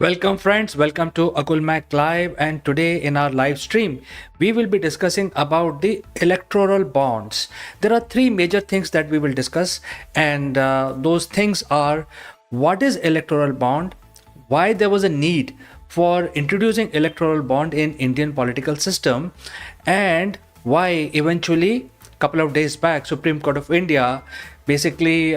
Welcome, friends. Welcome to Akulmach Live. And today, in our live stream, we will be discussing about the electoral bonds. There are three major things that we will discuss, and those things are: what is electoral bond, why there was a need for introducing electoral bond in Indian political system, and why eventually, couple of days back, Supreme Court of India basically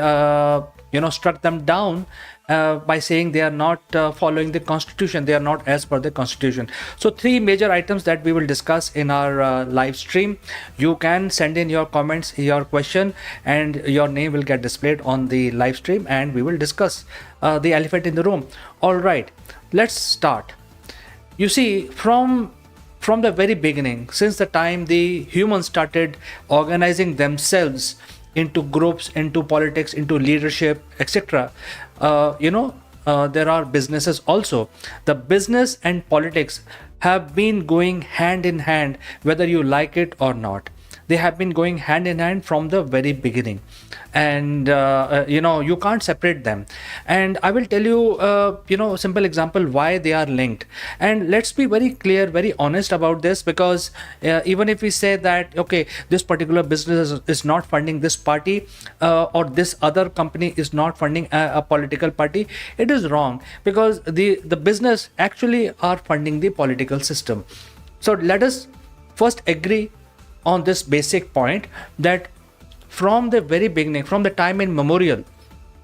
struck them down by saying they are not following the constitution, they are not as per the constitution. So three major items that we will discuss in our live stream. You can send in your comments, your question, and your name will get displayed on the live stream, and we will discuss the elephant in the room. All right, let's start. You see, from the very beginning, since the time the humans started organizing themselves into groups, into politics, into leadership, etc. There are businesses also. The business and politics have been going hand in hand, whether you like it or not. They have been going hand in hand from the very beginning, and you can't separate them. And I will tell you, simple example why they are linked. And let's be very clear, very honest about this, because even if we say that okay, this particular business is not funding this party, or this other company is not funding a political party, it is wrong, because the business actually are funding the political system. So let us first agree on this basic point, that from the very beginning, from the time immemorial,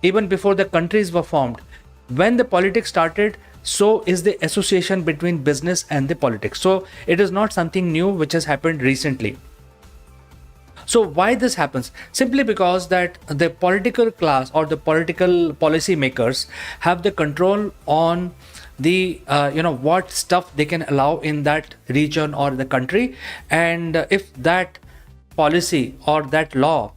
even before the countries were formed, when the politics started, so is the association between business and the politics. So it is not something new which has happened recently. So why this happens? Simply because that the political class or the political policy makers have the control on the what stuff they can allow in that region or the country, and if that policy or that law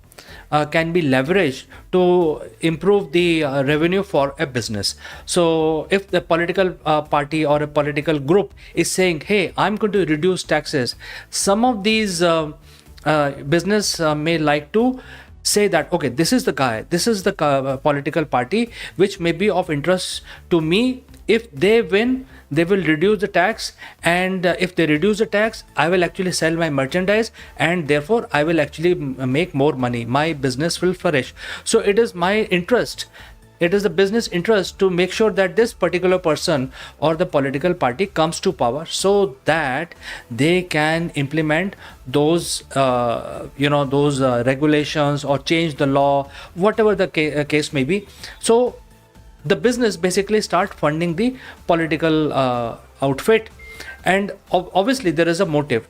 can be leveraged to improve the revenue for a business. So if the political party or a political group is saying, hey, I'm going to reduce taxes, some of these business may like to say that okay, this is the guy, this is the political party which may be of interest to me. If they win, they will reduce the tax, and if they reduce the tax, I will actually sell my merchandise, and therefore I will actually make more money, my business will flourish. So it is my interest, it is the business interest to make sure that this particular person or the political party comes to power, so that they can implement those regulations or change the law, whatever the case may be. So the business basically start funding the political outfit, and obviously there is a motive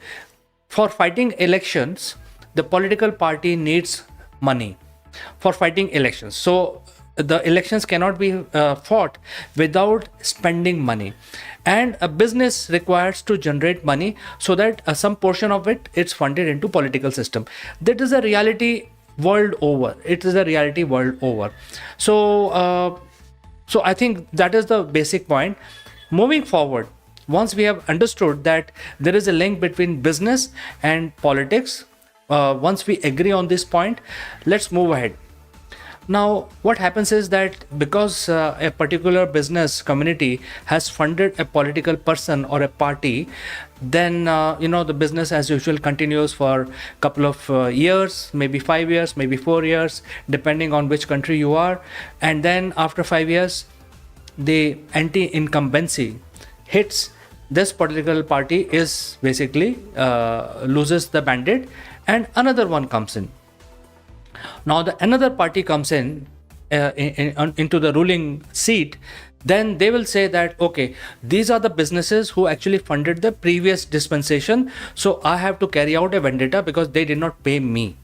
for fighting elections. The political party needs money for fighting elections, so the elections cannot be fought without spending money, and a business requires to generate money so that some portion of it is funded into political system. That is a reality world over. It is a reality world over. So I think that is the basic point. Moving forward, once we have understood that there is a link between business and politics, once we agree on this point, let's move ahead. Now, what happens is that because a particular business community has funded a political person or a party, then the business as usual continues for a couple of years, maybe 5 years, maybe 4 years, depending on which country you are. And then after 5 years, the anti-incumbency hits. This political party is basically loses the mandate, and another one comes in. Now another party comes in into the ruling seat. Then they will say that okay, these are the businesses who actually funded the previous dispensation, so I have to carry out a vendetta because they did not pay me.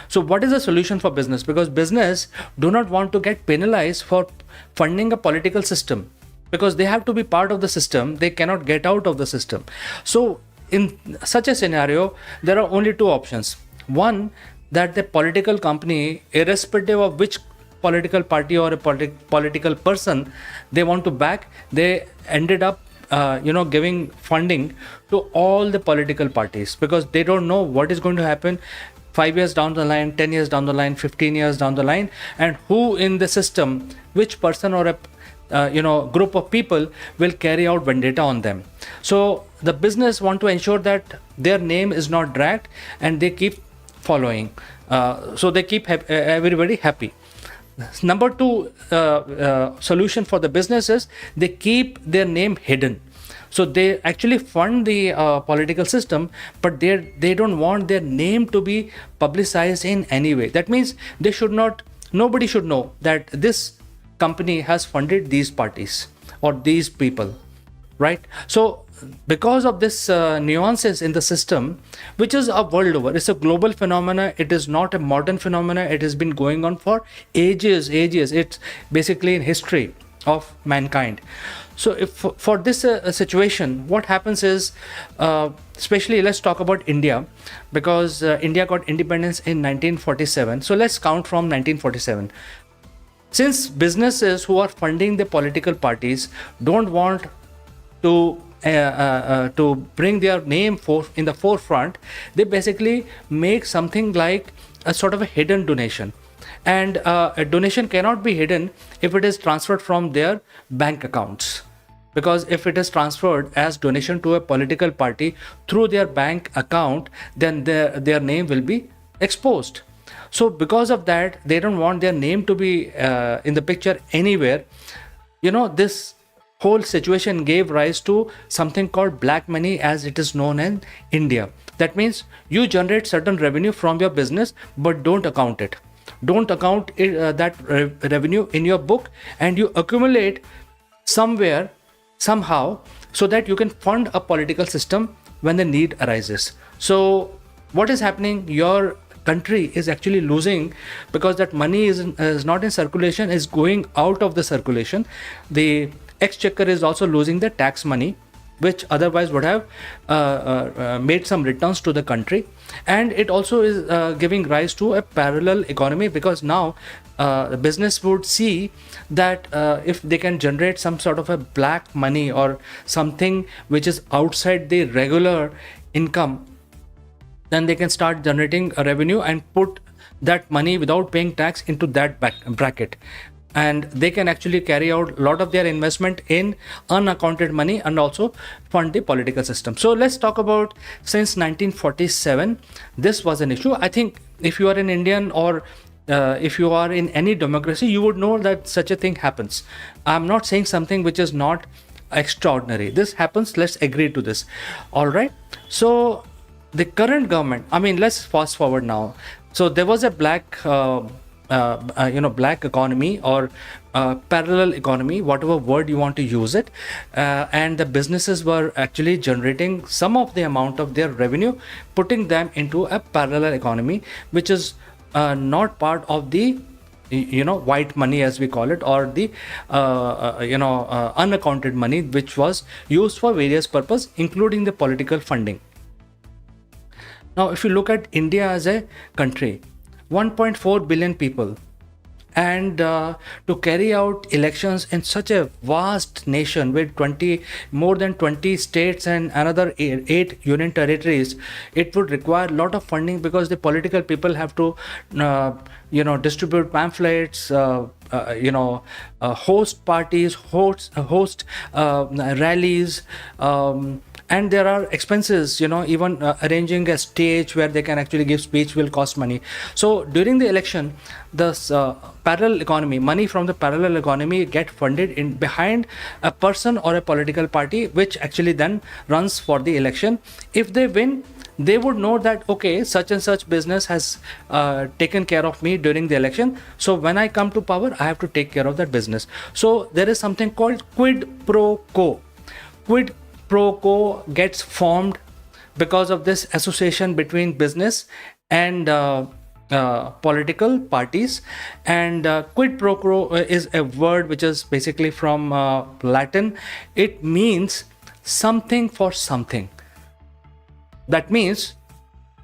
So what is the solution for business? Because business do not want to get penalized for funding a political system, because they have to be part of the system, they cannot get out of the system. So in such a scenario, there are only two options. One, that the political company, irrespective of which political party or a political person they want to back, they ended up giving funding to all the political parties, because they don't know what is going to happen 5 years down the line, 10 years down the line, 15 years down the line, and who in the system, which person or a group of people will carry out vendetta on them. So the business want to ensure that their name is not dragged, and they keep following. So they keep everybody happy. Number two solution for the business is they keep their name hidden. So they actually fund the political system, but they don't want their name to be publicized in any way. That means nobody should know that this company has funded these parties or these people, right? So because of this nuances in the system, which is a world over, it's a global phenomena. It is not a modern phenomena. It has been going on for ages. It's basically in history of mankind. So if for this situation, what happens is, especially let's talk about India, because India got independence in 1947. So let's count from 1947. Since businesses who are funding the political parties don't want to bring their name in the forefront, they basically make something like a sort of a hidden donation. And a donation cannot be hidden if it is transferred from their bank accounts, because if it is transferred as donation to a political party through their bank account, then their name will be exposed. So because of that, they don't want their name to be in the picture anywhere. This whole situation gave rise to something called black money, as it is known in India. That means you generate certain revenue from your business, but don't account it. Don't account that revenue in your book, and you accumulate somewhere, somehow, so that you can fund a political system when the need arises. So what is happening? Your country is actually losing, because that money is not in circulation, is going out of the circulation. The exchequer is also losing the tax money, which otherwise would have made some returns to the country. And it also is giving rise to a parallel economy, because now the business would see that if they can generate some sort of a black money or something which is outside the regular income, then they can start generating a revenue and put that money without paying tax into that bracket. And they can actually carry out a lot of their investment in unaccounted money and also fund the political system. So let's talk about, since 1947, this was an issue. I think if you are an Indian, or if you are in any democracy, you would know that such a thing happens. I'm not saying something which is not extraordinary. This happens. Let's agree to this. All right. So the current government, let's fast forward now. So there was a black economy, or parallel economy, whatever word you want to use it, and the businesses were actually generating some of the amount of their revenue, putting them into a parallel economy, which is not part of the white money, as we call it, or the unaccounted money, which was used for various purposes, including the political funding. Now if you look at India as a country, 1.4 billion people, and to carry out elections in such a vast nation with more than 20 states and another 8 union territories, it would require a lot of funding, because the political people have to distribute pamphlets, host parties, host rallies, and there are expenses. Even arranging a stage where they can actually give speech will cost money. So during the election, the parallel economy, money from the parallel economy get funded in behind a person or a political party, which actually then runs for the election. If they win, they would know that, okay, such and such business has taken care of me during the election, so when I come to power, I have to take care of that business. So there is something called quid pro quo. Quid pro quo gets formed because of this association between business and political parties. And quid pro quo is a word which is basically from Latin. It means something for something. That means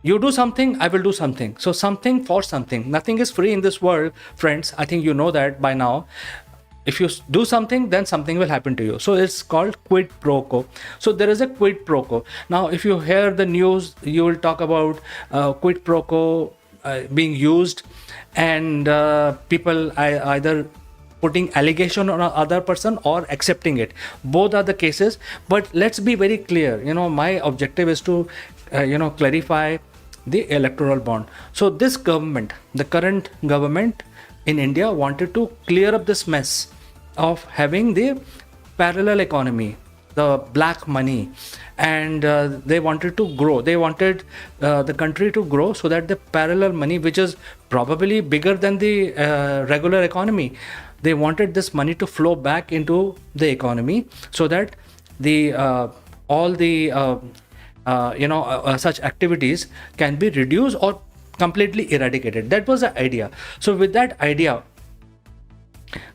you do something, I will do something. So something for something. Nothing is free in this world, friends. I think you know that by now. If you do something, then something will happen to you. So it's called quid pro quo. So there is a quid pro quo. Now, if you hear the news, you will talk about quid pro quo being used, and people either putting allegation on other person or accepting it. Both are the cases. But let's be very clear. My objective is to clarify the electoral bond. So this government, the current government in India, wanted to clear up this mess of having the parallel economy, the black money, and they wanted to grow. They wanted the country to grow so that the parallel money, which is probably bigger than the regular economy, they wanted this money to flow back into the economy so that the all the such activities can be reduced or completely eradicated. That was the idea. So with that idea,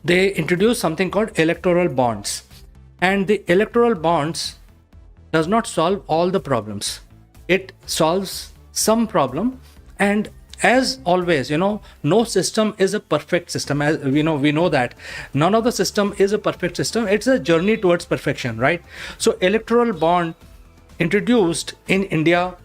they introduced something called electoral bonds. And the electoral bonds does not solve all the problems. It solves some problem. And as always, no system is a perfect system. As we know that none of the system is a perfect system. It's a journey towards perfection, right? So electoral bond introduced in India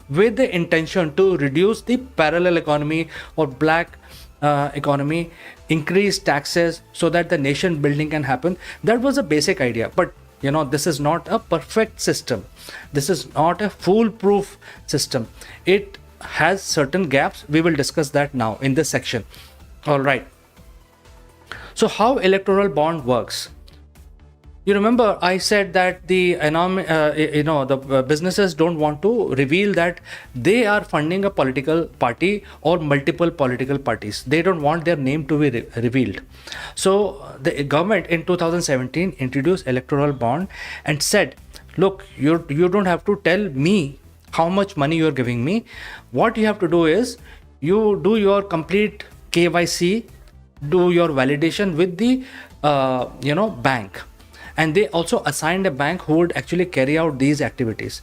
with the intention to reduce the parallel economy or black economy, increase taxes so that the nation building can happen. That was a basic idea. But this is not a perfect system. This is not a foolproof system. It has certain gaps. We will discuss that now in this section. All right. So how electoral bond works? You remember I said that the businesses don't want to reveal that they are funding a political party or multiple political parties. They don't want their name to be revealed. So the government in 2017 introduced electoral bond and said, look, you don't have to tell me how much money you're giving me. What you have to do is you do your complete KYC, do your validation with the bank. And they also assigned a bank who would actually carry out these activities.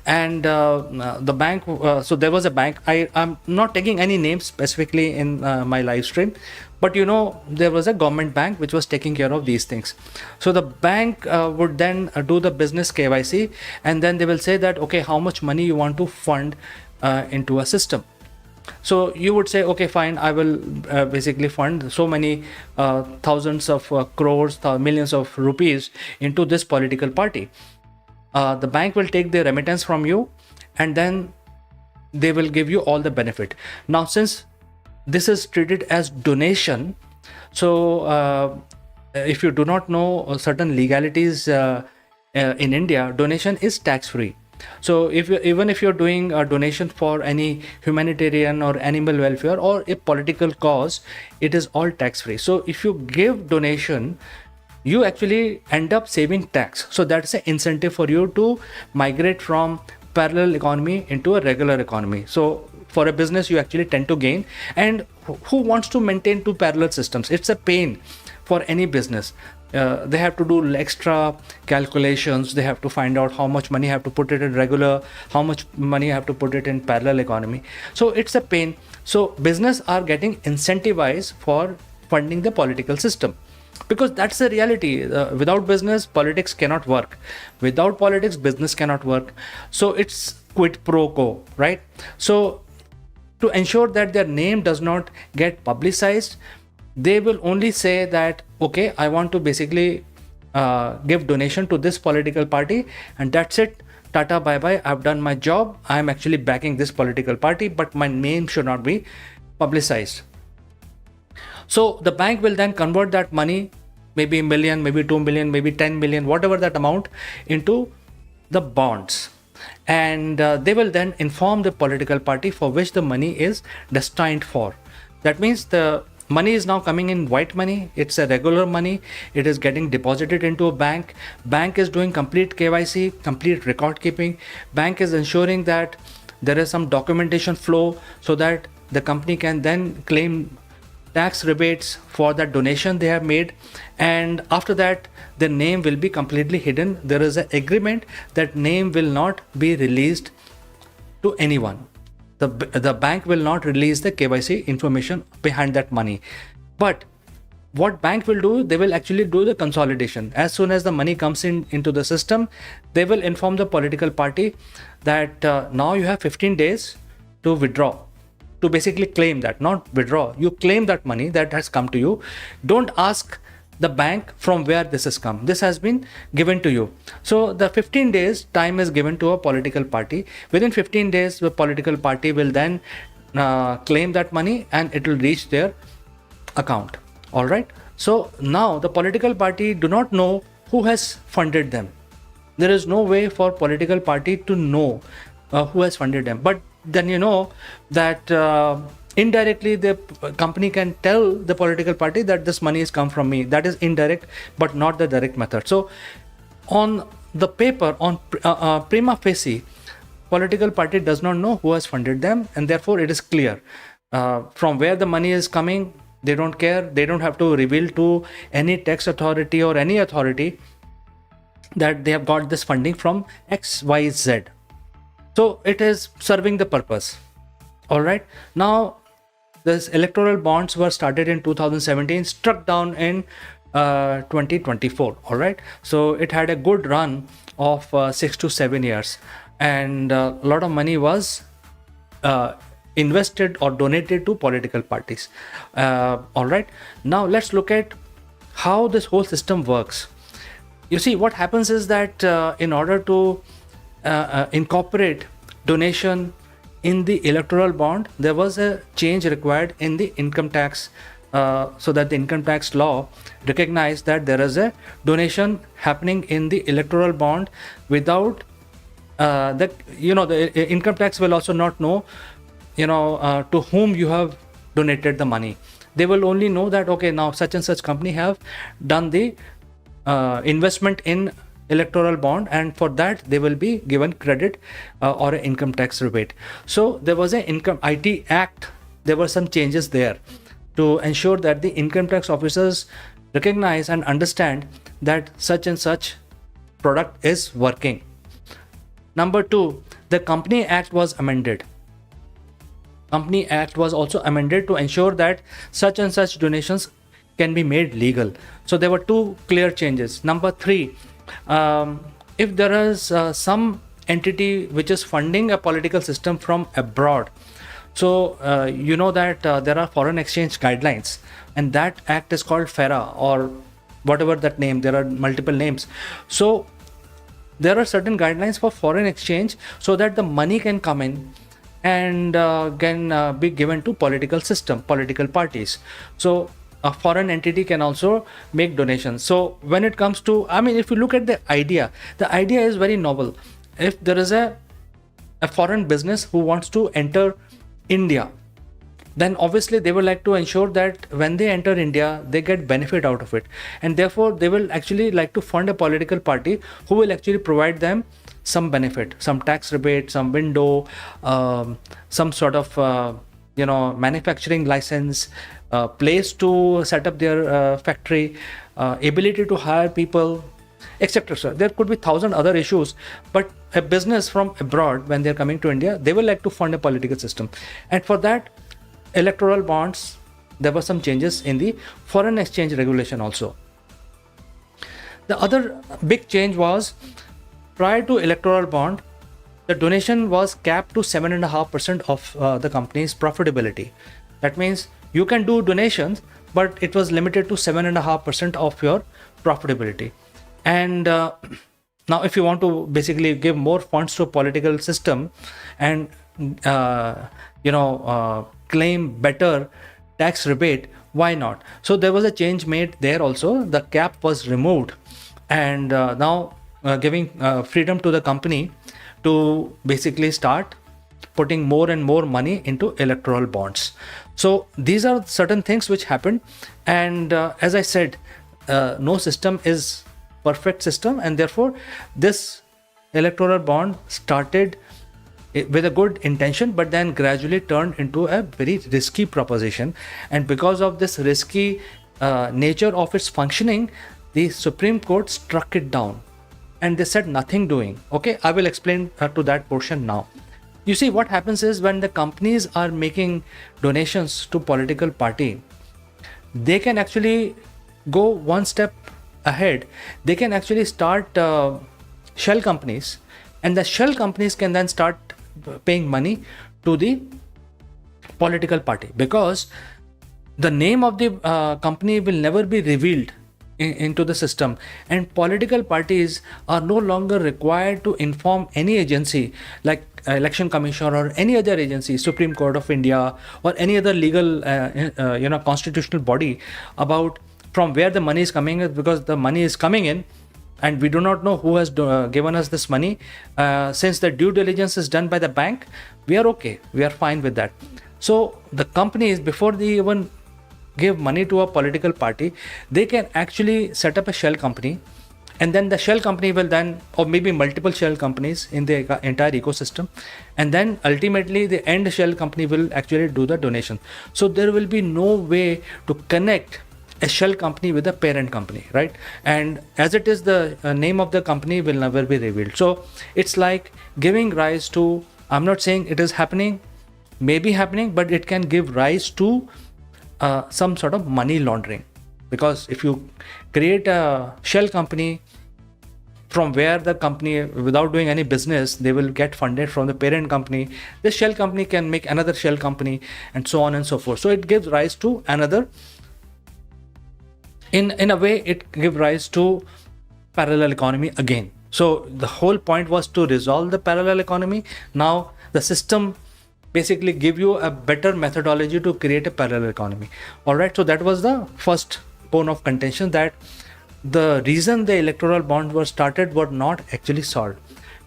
And the bank, so there was a bank, I'm not taking any names specifically in my live stream, but there was a government bank which was taking care of these things. So the bank would then do the business KYC, and then they will say that, okay, how much money you want to fund into a system. So you would say, okay, fine, I will basically fund so many thousands of crores, millions of rupees into this political party. The bank will take the remittance from you, and then they will give you all the benefit. Now, since this is treated as donation, so if you do not know certain legalities in India, donation is tax-free. So even if you're doing a donation for any humanitarian or animal welfare or a political cause, it is all tax-free. So if you give donation, you actually end up saving tax. So that's an incentive for you to migrate from parallel economy into a regular economy. So for a business, you actually tend to gain. And who wants to maintain two parallel systems? It's a pain for any business. They have to do extra calculations. They have to find out how much money have to put it in regular, how much money have to put it in parallel economy. So it's a pain. So business are getting incentivized for funding the political system, because that's the reality. Without business, politics cannot work. Without politics, business cannot work. So it's quid pro quo, right? So to ensure that their name does not get publicized, they will only say that, okay, I want to basically give donation to this political party, and that's it. Tata, bye bye. I've done my job. I'm actually backing this political party, but my name should not be publicized. So the bank will then convert that money, maybe a million, maybe 2 million, maybe 10 million, whatever that amount, into the bonds. And they will then inform the political party for which the money is destined for. That means the money is now coming in white money. It's a regular money. It is getting deposited into a bank. Bank is doing complete KYC, complete record keeping. Bank is ensuring that there is some documentation flow so that the company can then claim tax rebates for that donation they have made. And after that, the name will be completely hidden. There is an agreement that name will not be released to anyone. The bank will not release the KYC information behind that money. But what bank will do, they will actually do the consolidation. As soon as the money comes into the system, they will inform the political party that now you have 15 days to withdraw. to basically claim that, not withdraw. You claim that money that has come to you. Don't ask the bank from where this has come. This has been given to you. So the 15 days time is given to a political party. Within 15 days, the political party will then claim that money and it will reach their account. All right. So now the political party do not know who has funded them. There is no way for political party to know who has funded them. But then you know that indirectly the company can tell the political party that this money has come from me. That is indirect, but not the direct method. So on the paper, on prima facie, political party does not know who has funded them, and therefore it is clear from where the money is coming. They don't care. They don't have to reveal to any tax authority or any authority that they have got this funding from XYZ. So it is serving the purpose. All right. Now, this electoral bonds were started in 2017, struck down in 2024. All right. So it had a good run of 6 to 7 years, and a lot of money was invested or donated to political parties. All right. Now let's look at how this whole system works. You see, what happens is that in order to incorporate donation in the electoral bond, there was a change required in the income tax, so that the income tax law recognized that there is a donation happening in the electoral bond without the income tax will also not know to whom you have donated the money. They will only know that, okay, now such and such company have done the investment in electoral bond, and for that they will be given credit or an income tax rebate. So there was an income IT Act. There were some changes there to ensure that the income tax officers recognize and understand that such and such product is working. Number two, the Company Act was amended. Company Act was also amended to ensure that such and such donations can be made legal. So there were two clear changes. Number three, if there is some entity which is funding a political system from abroad, so you know that there are foreign exchange guidelines, and that act is called FERA or whatever that name. There are multiple names. So there are certain guidelines for foreign exchange so that the money can come in and can be given to political system, political parties. So a foreign entity can also make donations. So when it comes to, if you look at the idea is very novel. If there is a foreign business who wants to enter India, then obviously they will like to ensure that when they enter India, they get benefit out of it. And therefore, they will actually like to fund a political party who will actually provide them some benefit, some tax rebate, some window, some sort of, manufacturing license, place to set up their factory, ability to hire people, etc. So there could be 1,000 other issues, but a business from abroad, when they're coming to India, they will like to fund a political system. And for that, electoral bonds, there were some changes in the foreign exchange regulation also. The other big change was, prior to electoral bond, the donation was capped to 7.5% of the company's profitability. That means you can do donations, but it was limited to 7.5% of your profitability. And now if you want to basically give more funds to a political system and claim better tax rebate, why not? So there was a change made there also. The cap was removed, and now giving freedom to the company to basically start putting more and more money into electoral bonds. So these are certain things which happened, and as I said, no system is perfect system, and therefore this electoral bond started with a good intention, but then gradually turned into a very risky proposition. And because of this risky nature of its functioning, the Supreme Court struck it down, and they said nothing doing. Okay, I will explain to that portion now. You see, what happens is, when the companies are making donations to political party, they can actually go one step ahead. They can actually start shell companies, and the shell companies can then start paying money to the political party, because the name of the company will never be revealed into the system, and political parties are no longer required to inform any agency like election commission or any other agency, Supreme Court of India, or any other legal constitutional body, about from where the money is coming, because the money is coming in and we do not know who has given us this money. Since the due diligence is done by the bank, we are okay, we are fine with that. So the companies, before they even give money to a political party, they can actually set up a shell company, and then the shell company will then, or maybe multiple shell companies in the entire ecosystem, and then ultimately the end shell company will actually do the donation. So there will be no way to connect a shell company with a parent company, right? And as it is, the name of the company will never be revealed. So it's like giving rise to, I'm not saying it is happening, maybe happening, but it can give rise to some sort of money laundering. Because if you create a shell company from where the company, without doing any business, they will get funded from the parent company, this shell company can make another shell company, and so on and so forth. So it gives rise to another, in a way, it gives rise to parallel economy again. So the whole point was to resolve the parallel economy. Now the system basically give you a better methodology to create a parallel economy. All right, so that was the first bone of contention, that the reason the electoral bonds were started were not actually solved.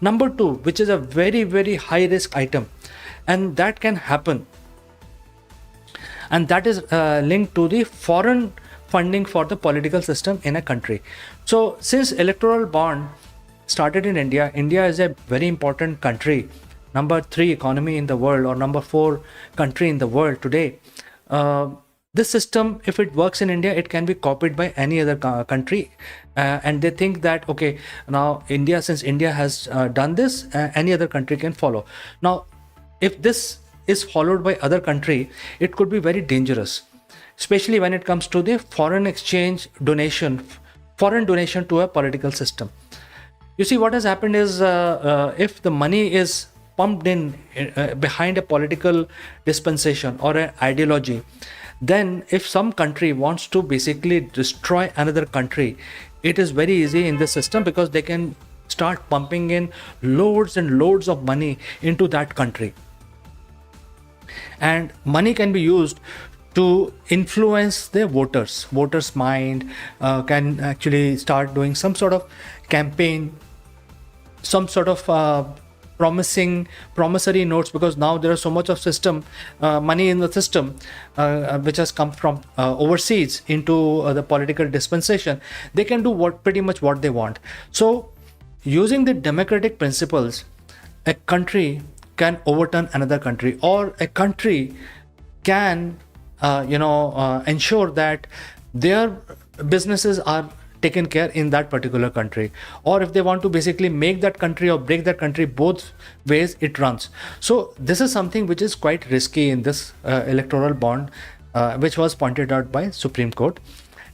Number two, which is a very, very high risk item, and that can happen, and that is linked to the foreign funding for the political system in a country. So since electoral bond started in India, India is a very important country, number 3 economy in the world, or number 4 country in the world today. This system, if it works in India, it can be copied by any other country, and they think that, okay, now India, since India has done this, any other country can follow. Now if this is followed by other country, it could be very dangerous, especially when it comes to the foreign exchange donation, foreign donation to a political system. You see, what has happened is, if the money is pumped in behind a political dispensation or an ideology, then if some country wants to basically destroy another country, it is very easy in this system, because they can start pumping in loads and loads of money into that country, and money can be used to influence the voters' mind, can actually start doing some sort of campaign, some sort of promissory notes, because now there is so much of system money in the system which has come from overseas into the political dispensation. They can do pretty much what they want. So using the democratic principles, a country can overturn another country, or a country can ensure that their businesses are taken care in that particular country, or if they want to basically make that country or break that country, both ways it runs. So this is something which is quite risky in this electoral bond, which was pointed out by Supreme Court.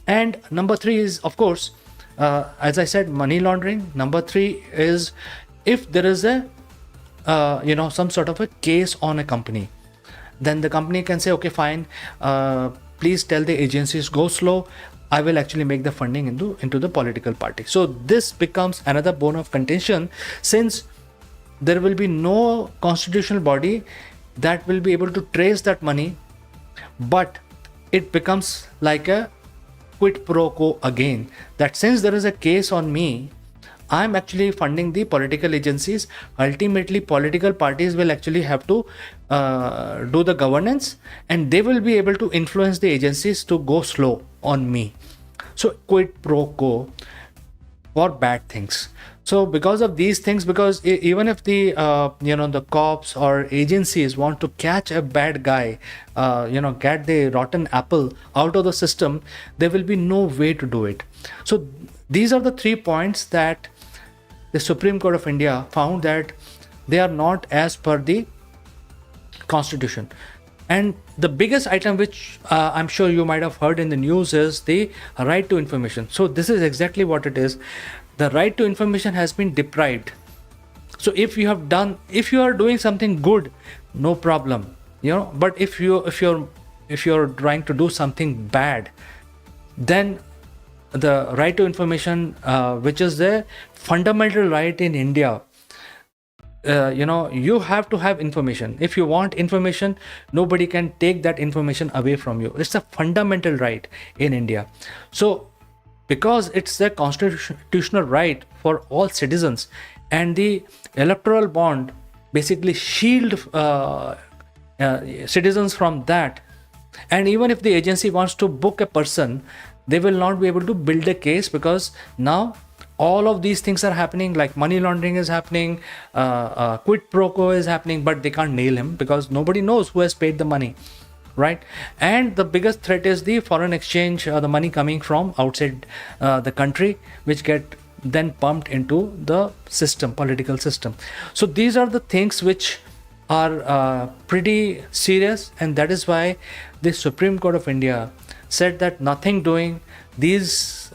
And number 3 is, of course, as I said, money laundering. Number 3 is, if there is a some sort of a case on a company, then the company can say, okay, fine, please tell the agencies, go slow, I will actually make the funding into the political party. So this becomes another bone of contention, since there will be no constitutional body that will be able to trace that money, but it becomes like a quid pro quo again, that since there is a case on me, I'm actually funding the political agencies. Ultimately, political parties will actually have to do the governance, and they will be able to influence the agencies to go slow on me. So quid pro quo for bad things. So because of these things, because even if the the cops or agencies want to catch a bad guy, get the rotten apple out of the system, there will be no way to do it. So these are the 3 points that the Supreme Court of India found that they are not as per the Constitution. And the biggest item, which I'm sure you might have heard in the news, is the right to information. So this is exactly what it is. The right to information has been deprived. So if you are doing something good, no problem. But if you're trying to do something bad, then the right to information, which is the fundamental right in India, you have to have information. If you want information, nobody can take that information away from you. It's a fundamental right in India. So because it's a constitutional right for all citizens, and the electoral bond basically shield citizens from that. And even if the agency wants to book a person, they will not be able to build a case, because now all of these things are happening, like money laundering is happening, quid pro quo is happening, but they can't nail him because nobody knows who has paid the money, right? And the biggest threat is the foreign exchange, the money coming from outside the country, which get then pumped into the system, political system. So these are the things which are pretty serious, and that is why the Supreme Court of India said that nothing doing these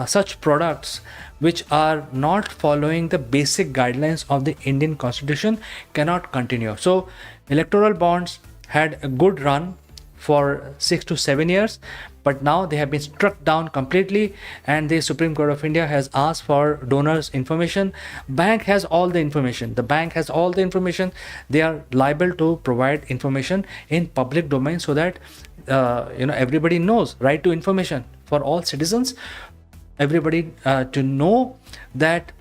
such products which are not following the basic guidelines of the Indian Constitution cannot continue. So electoral bonds had a good run for 6 to 7 years, but now they have been struck down completely, and the Supreme Court of India has asked for donors information. Bank has all the information. The bank has all the information. They are liable to provide information in public domain, so that everybody knows. Right to information for all citizens, everybody to know that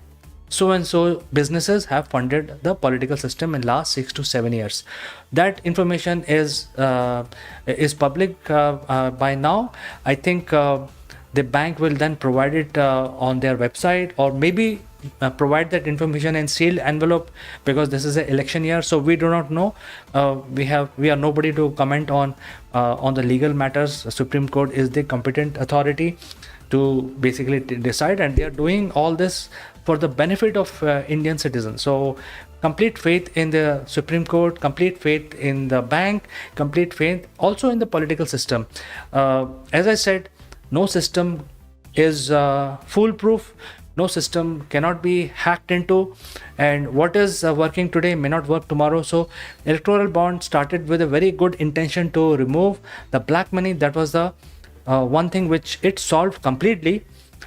so and so businesses have funded the political system in last 6 to 7 years. That information is public by now. I think the bank will then provide it on their website, or maybe provide that information in sealed envelope, because this is an election year, so we do not know. We are nobody to comment on the legal matters. The Supreme Court is the competent authority to basically decide, and they are doing all this for the benefit of Indian citizens. So complete faith in the Supreme Court, complete faith in the bank, complete faith also in the political system. As I said, no system is foolproof. No system cannot be hacked into, and what is working today may not work tomorrow. So electoral bond started with a very good intention to remove the black money. That was the one thing which it solved completely,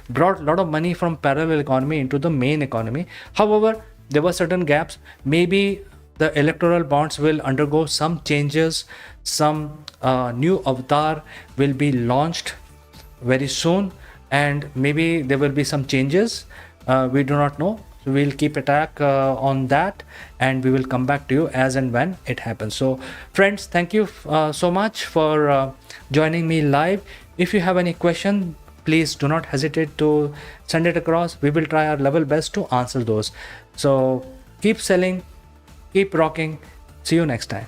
brought a lot of money from parallel economy into the main economy. However, there were certain gaps. Maybe the electoral bonds will undergo some changes. Some new avatar will be launched very soon, and maybe there will be some changes. We do not know. So we'll keep attack on that, and we will come back to you as and when it happens. So friends, thank you so much for joining me live. If you have any question, please do not hesitate to send it across. We will try our level best to answer those. So keep selling, keep rocking. See you next time.